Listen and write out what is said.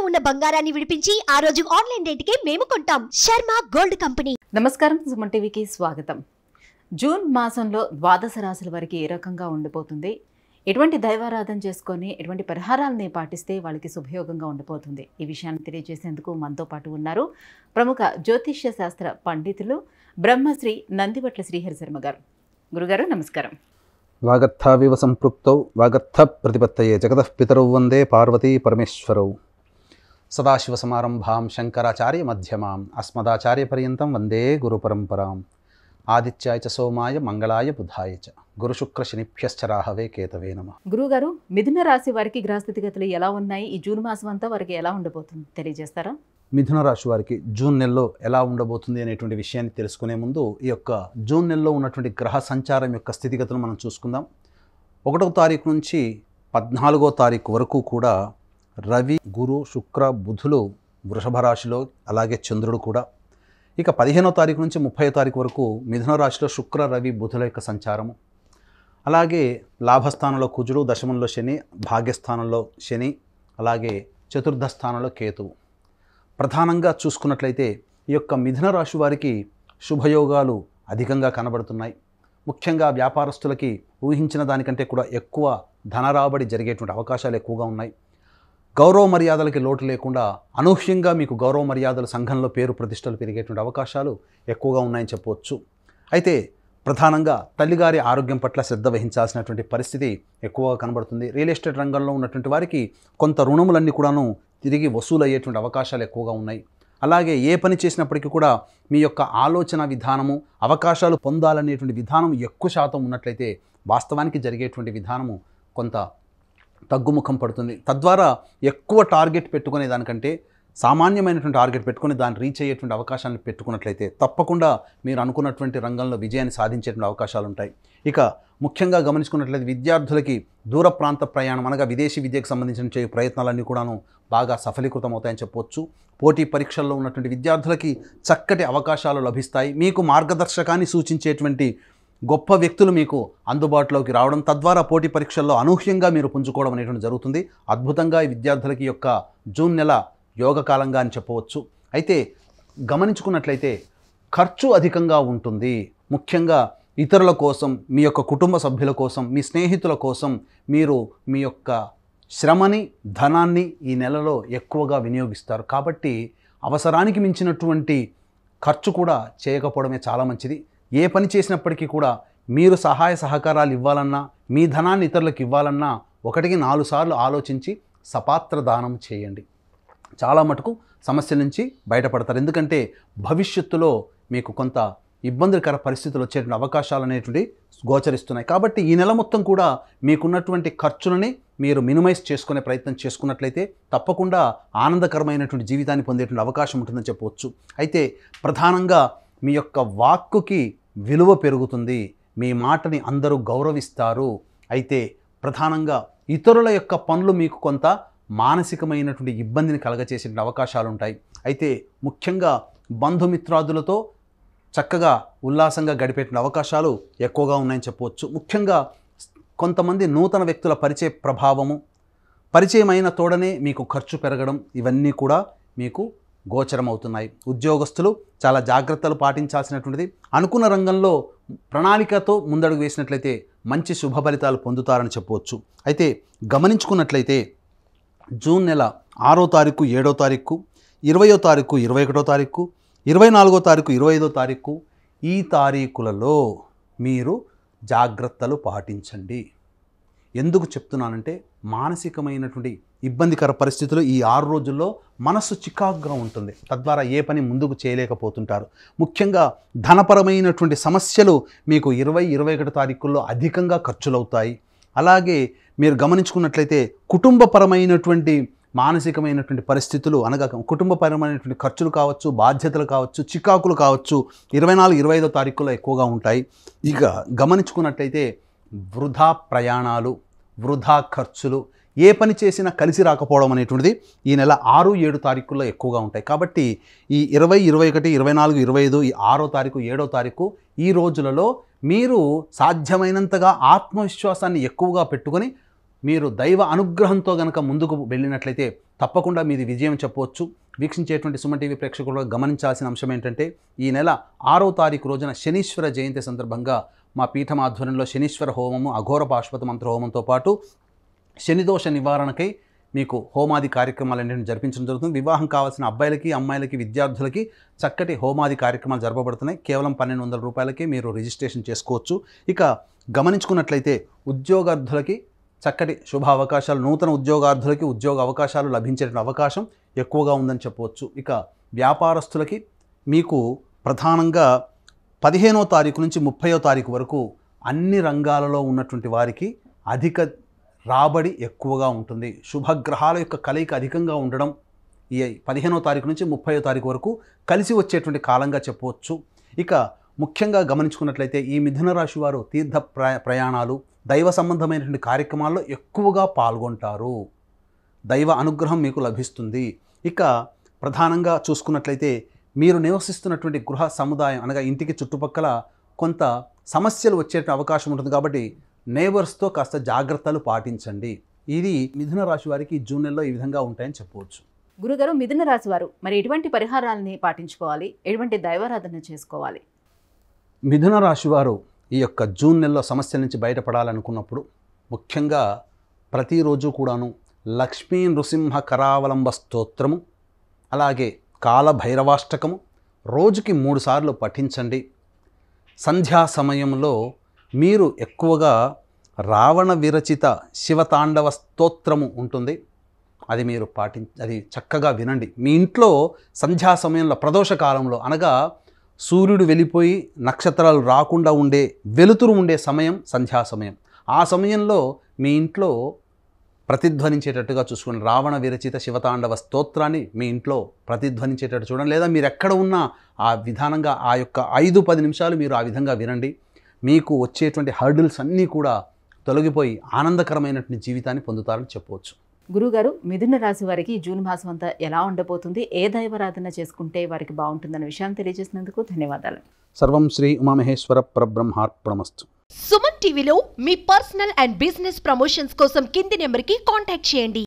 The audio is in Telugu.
ఉన్న బంగారాన్ని విడిపించి ఆ రోజు ఆన్లైన్ రేటుకే మేము కొంటాం. Sharma gold company. నమస్కారం, సుమన్ టీవీకి స్వాగతం. జూన్ మాసంలో ద్వాదశ రాశుల వారికి ఏ రకంగా ఉండిపోతుంది, ఎటువంటి దైవారాధన చేసుకొని ఎటువంటి పరిహారాలని పాటిస్తే వాళ్ళకి శుభయోగంగా ఉండిపోతుంది, ఈ విషయాన్ని తెలియజేసేందుకు మనతో పాటు ఉన్నారు ప్రముఖ జ్యోతిష్య శాస్త్ర పండితులు బ్రహ్మశ్రీ నందివట్ల శ్రీహరి శర్మ గారు. గురుగారు నమస్కారం. వాగర్థావివ సంపృక్తౌ వాగర్థ ప్రతిపత్తయే జగతః పితరౌ వందే పార్వతీ పరమేశ్వరౌ. సదాశివసమారంభాం శంకరాచార్య మధ్యమాం అస్మదాచార్య పర్యంతం వందే గురు పరంపరాం. ఆదిత్యాయ చ సోమాయ మంగళాయ బుధాయ చ గురుశుక్ర శనిభ్యశ్చ రాహవే కేతవే నమః. గురుగారు, మిథున రాశి వారికి గ్రహస్థితిగతులు ఎలా ఉన్నాయి, ఈ జూన్ మాసం అంతా వారికి ఎలా ఉండబోతుంది తెలియజేస్తారా? మిథున రాశి వారికి జూన్ నెలలో ఎలా ఉండబోతుంది అనేటువంటి విషయాన్ని తెలుసుకునే ముందు ఈ యొక్క జూన్ నెలలో ఉన్నటువంటి గ్రహ సంచారం యొక్క స్థితిగతులు మనం చూసుకుందాం. 1వ తారీఖు నుంచి 14వ తారీఖు వరకు కూడా రవి, గురు, శుక్ర, బుధులు వృషభ రాశిలో, అలాగే చంద్రుడు కూడా. ఇక 15వ తారీఖు నుంచి 30వ తారీఖు వరకు మిథున రాశిలో శుక్ర, రవి, బుధుల యొక్క సంచారము. అలాగే లాభస్థానంలో కుజుడు, దశమంలో శని, భాగ్యస్థానంలో శని, అలాగే చతుర్థ స్థానంలో కేతువు. ప్రధానంగా చూసుకున్నట్లయితే ఈ యొక్క మిథున రాశి వారికి శుభయోగాలు అధికంగా కనబడుతున్నాయి. ముఖ్యంగా వ్యాపారస్తులకి ఊహించిన దానికంటే కూడా ఎక్కువ ధనరాబడి జరిగేటువంటి అవకాశాలు ఎక్కువగా ఉన్నాయి. గౌరవ మర్యాదలకి లోటు లేకుండా అనూహ్యంగా మీకు గౌరవ మర్యాదలు, సంఘంలో పేరు ప్రతిష్టలు పెరిగేటువంటి అవకాశాలు ఎక్కువగా ఉన్నాయని చెప్పవచ్చు. అయితే ప్రధానంగా తల్లిగారి ఆరోగ్యం పట్ల శ్రద్ధ వహించాల్సినటువంటి పరిస్థితి ఎక్కువగా కనబడుతుంది. రియల్ ఎస్టేట్ రంగంలో ఉన్నటువంటి వారికి కొంత రుణములన్నీ కూడాను తిరిగి వసూలు అయ్యేటువంటి అవకాశాలు ఎక్కువగా ఉన్నాయి. అలాగే ఏ పని చేసినప్పటికీ కూడా మీ యొక్క ఆలోచన విధానము, అవకాశాలు పొందాలనేటువంటి విధానం ఎక్కువ శాతం ఉన్నట్లయితే వాస్తవానికి జరిగేటువంటి విధానము కొంత తగ్గుముఖం పడుతుంది. తద్వారా ఎక్కువ టార్గెట్ పెట్టుకునే దానికంటే సామాన్యమైనటువంటి టార్గెట్ పెట్టుకుని దాన్ని రీచ్ అయ్యేటువంటి అవకాశాలను పెట్టుకున్నట్లయితే తప్పకుండా మీరు అనుకున్నటువంటి రంగంలో విజయాన్ని సాధించేటువంటి అవకాశాలు ఉంటాయి. ఇక ముఖ్యంగా గమనించుకున్నట్లయితే విద్యార్థులకి దూర ప్రాంత ప్రయాణం అనగా విదేశీ విద్యకు సంబంధించిన ప్రయత్నాలన్నీ కూడాను బాగా సఫలీకృతం అవుతాయని చెప్పవచ్చు. పోటీ పరీక్షల్లో ఉన్నటువంటి విద్యార్థులకి చక్కటి అవకాశాలు లభిస్తాయి. మీకు మార్గదర్శకాన్ని సూచించేటువంటి గొప్ప వ్యక్తులు మీకు అందుబాటులోకి రావడం, తద్వారా పోటీ పరీక్షల్లో అనూహ్యంగా మీరు పుంజుకోవడం అనేటువంటి జరుగుతుంది. అద్భుతంగా ఈ విద్యార్థులకి యొక్క జూన్ నెల యోగకాలంగా అని చెప్పవచ్చు. అయితే గమనించుకున్నట్లయితే ఖర్చు అధికంగా ఉంటుంది. ముఖ్యంగా ఇతరుల కోసం, మీ యొక్క కుటుంబ సభ్యుల కోసం, మీ స్నేహితుల కోసం మీరు మీ యొక్క శ్రమని, ధనాన్ని ఈ నెలలో ఎక్కువగా వినియోగిస్తారు. కాబట్టి అవసరానికి మించినటువంటి ఖర్చు కూడా చేయకపోవడమే చాలా మంచిది. ఏ పని చేసినప్పటికీ కూడా మీరు సహాయ సహకారాలు ఇవ్వాలన్నా, మీ ధనాన్ని ఇతరులకు ఇవ్వాలన్నా 1-4 సార్లు ఆలోచించి సపాత్ర దానం చేయండి. చాలా మటుకు సమస్యల నుంచి బయటపడతారు. ఎందుకంటే భవిష్యత్తులో మీకు కొంత ఇబ్బందికర పరిస్థితులు వచ్చేటువంటి అవకాశాలు అనేటువంటి గోచరిస్తున్నాయి. కాబట్టి ఈ నెల మొత్తం కూడా మీకున్నటువంటి ఖర్చులని మీరు మినిమైజ్ చేసుకునే ప్రయత్నం చేసుకున్నట్లయితే తప్పకుండా ఆనందకరమైనటువంటి జీవితాన్ని పొందేటువంటి అవకాశం ఉంటుందని చెప్పవచ్చు. అయితే ప్రధానంగా మీ యొక్క వాక్కుకి విలువ పెరుగుతుంది. మీ మాటని అందరూ గౌరవిస్తారు. అయితే ప్రధానంగా ఇతరుల యొక్క పనులు మీకు కొంత మానసికమైనటువంటి ఇబ్బందిని కలగచేసే అవకాశాలు ఉంటాయి. అయితే ముఖ్యంగా బంధుమిత్రాదులతో చక్కగా ఉల్లాసంగా గడిపేటువంటి అవకాశాలు ఎక్కువగా ఉన్నాయని చెప్పవచ్చు. ముఖ్యంగా కొంతమంది నూతన వ్యక్తుల పరిచయ ప్రభావము, పరిచయమైన తోడనే మీకు ఖర్చు పెరగడం, ఇవన్నీ కూడా మీకు గోచరమవుతున్నాయి. ఉద్యోగస్తులు చాలా జాగ్రత్తలు పాటించాల్సినటువంటిది. అనుకున్న రంగంలో ప్రణాళికతో ముందడుగు వేసినట్లయితే మంచి శుభ ఫలితాలు పొందుతారని చెప్పవచ్చు. అయితే గమనించుకున్నట్లయితే జూన్ నెల 6వ తారీఖు, 7వ తారీఖు, 20వ తారీఖు, 21వ తారీఖు, 24వ తారీఖు, 25వ తారీఖు, ఈ తారీఖులలో మీరు జాగ్రత్తలు పాటించండి. ఎందుకు చెప్తున్నానంటే మానసికమైనటువంటి ఇబ్బందికర పరిస్థితులు ఈ 6 రోజుల్లో మనస్సు చికాకుగా ఉంటుంది. తద్వారా ఏ పని ముందుకు చేయలేకపోతుంటారు. ముఖ్యంగా ధనపరమైనటువంటి సమస్యలు మీకు 20, 21 తారీఖుల్లో అధికంగా ఖర్చులవుతాయి. అలాగే మీరు గమనించుకున్నట్లయితే కుటుంబపరమైనటువంటి మానసికమైనటువంటి పరిస్థితులు అనగా కుటుంబపరమైనటువంటి ఖర్చులు కావచ్చు, బాధ్యతలు కావచ్చు, చికాకులు కావచ్చు 24, 25వ తారీఖుల్లో ఎక్కువగా ఉంటాయి. ఇక గమనించుకున్నట్లయితే వృధా ప్రయాణాలు, వృధా ఖర్చులు, ఏ పని చేసినా కలిసి రాకపోవడం అనేటువంటిది ఈ నెల 6, 7 తారీఖుల్లో ఎక్కువగా ఉంటాయి. కాబట్టి ఈ 20, 21, 24, 25, ఈ 6వ తారీఖు, 7వ తారీఖు ఈ రోజులలో మీరు సాధ్యమైనంతగా ఆత్మవిశ్వాసాన్ని ఎక్కువగా పెట్టుకొని మీరు దైవ అనుగ్రహంతో గనక ముందుకు వెళ్ళినట్లయితే తప్పకుండా మీది విజయం చెప్పవచ్చు. వీక్షించేటువంటి సుమన్ టీవీ ప్రేక్షకులు గమనించాల్సిన అంశం ఏంటంటే, ఈ నెల 6వ తారీఖు రోజున శనీశ్వర జయంతి సందర్భంగా మా పీఠం ఆధ్వర్యంలో శనీశ్వర హోమము, అఘోర పాశుపత మంత్ర హోమంతో పాటు శనిదోష నివారణకై మీకు హోమాది కార్యక్రమాలన్నింటినీ జరిపించడం జరుగుతుంది. వివాహం కావాల్సిన అబ్బాయిలకి, అమ్మాయిలకి, విద్యార్థులకి చక్కటి హోమాది కార్యక్రమాలు జరపబడుతున్నాయి. కేవలం 1200 రూపాయలకి మీరు రిజిస్ట్రేషన్ చేసుకోవచ్చు. ఇక గమనించుకున్నట్లయితే ఉద్యోగార్థులకి చక్కటి శుభ అవకాశాలు, నూతన ఉద్యోగార్థులకి ఉద్యోగ అవకాశాలు లభించే అవకాశం ఎక్కువగా ఉందని చెప్పవచ్చు. ఇక వ్యాపారస్తులకి మీకు ప్రధానంగా 15వ తారీఖు నుంచి 30వ తారీఖు వరకు అన్ని రంగాలలో ఉన్నటువంటి వారికి అధిక రాబడి ఎక్కువగా ఉంటుంది. శుభగ్రహాల యొక్క కలయిక అధికంగా ఉండడం ఈ 15వ తారీఖు నుంచి 30వ తారీఖు వరకు కలిసి వచ్చేటువంటి కాలంగా చెప్పవచ్చు. ఇక ముఖ్యంగా గమనించుకున్నట్లయితే ఈ మిథున రాశి వారు తీర్థ ప్రయాణాలు, దైవ సంబంధమైనటువంటి కార్యక్రమాల్లో ఎక్కువగా పాల్గొంటారు. దైవ అనుగ్రహం మీకు లభిస్తుంది. ఇక ప్రధానంగా చూసుకున్నట్లయితే మీరు నివసిస్తున్నటువంటి గృహ సముదాయం అనగా ఇంటికి చుట్టుపక్కల కొంత సమస్యలు వచ్చే అవకాశం ఉంటుంది. కాబట్టి నేబర్స్తో కాస్త జాగ్రత్తలు పాటించండి. ఇది మిథున రాశి వారికి జూన్ నెలలో ఈ విధంగా ఉంటాయని చెప్పవచ్చు. గురుగారు, మిథున రాశి వారు మరి ఎటువంటి పరిహారాలని పాటించుకోవాలి, ఎటువంటి దైవారాధన చేసుకోవాలి? మిథున రాశి వారు ఈ యొక్క జూన్ నెలలో సమస్యల నుంచి బయటపడాలనుకున్నప్పుడు ముఖ్యంగా ప్రతిరోజు కూడాను లక్ష్మీ నృసింహ కరావలంబ స్తోత్రము, అలాగే కాలభైరవాష్టకము రోజుకి 3 సార్లు పఠించండి. సంధ్యా సమయంలో మీరు ఎక్కువగా రావణ విరచిత శివతాండవ స్తోత్రము ఉంటుంది, అది మీరు అది చక్కగా వినండి. మీ ఇంట్లో సంధ్యా సమయంలో ప్రదోష కాలంలో అనగా సూర్యుడు వెళ్ళిపోయి నక్షత్రాలు రాకుండా ఉండే వెలుతురు ఉండే సమయం సంధ్యా సమయం. ఆ సమయంలో మీ ఇంట్లో ప్రతిధ్వనించేటట్టుగా చూసుకోండి. రావణ విరచిత శివతాండవ స్తోత్రాన్ని మీ ఇంట్లో ప్రతిధ్వనించేటట్టు చూడండి. లేదా మీరు ఎక్కడ ఉన్నా ఆ విధానంగా ఆ యొక్క 5-10 నిమిషాలు మీరు ఆ విధంగా వినండి. మీకు వచ్చేటువంటి హర్డిల్స్ అన్నీ కూడా తొలగిపోయి ఆనందకరమైనటువంటి జీవితాన్ని పొందుతారని చెప్పవచ్చు. గురుగారు, మిథున రాశి వారికి జూన్ మాసం అంతా ఎలా ఉండబోతుంది, ఏ దైవారాధన చేసుకుంటే వారికి బాగుంటుందన్న విషయాన్ని తెలియజేసినందుకు ధన్యవాదాలు. సర్వం శ్రీ ఉమామహేశ్వర పరబ్రహ్మార్పణమస్తు. సుమన్ టీవీలో మీ పర్సనల్ అండ్ బిజినెస్ ప్రమోషన్స్ కోసం కింది నెంబర్కి కాంటాక్ట్ చేయండి.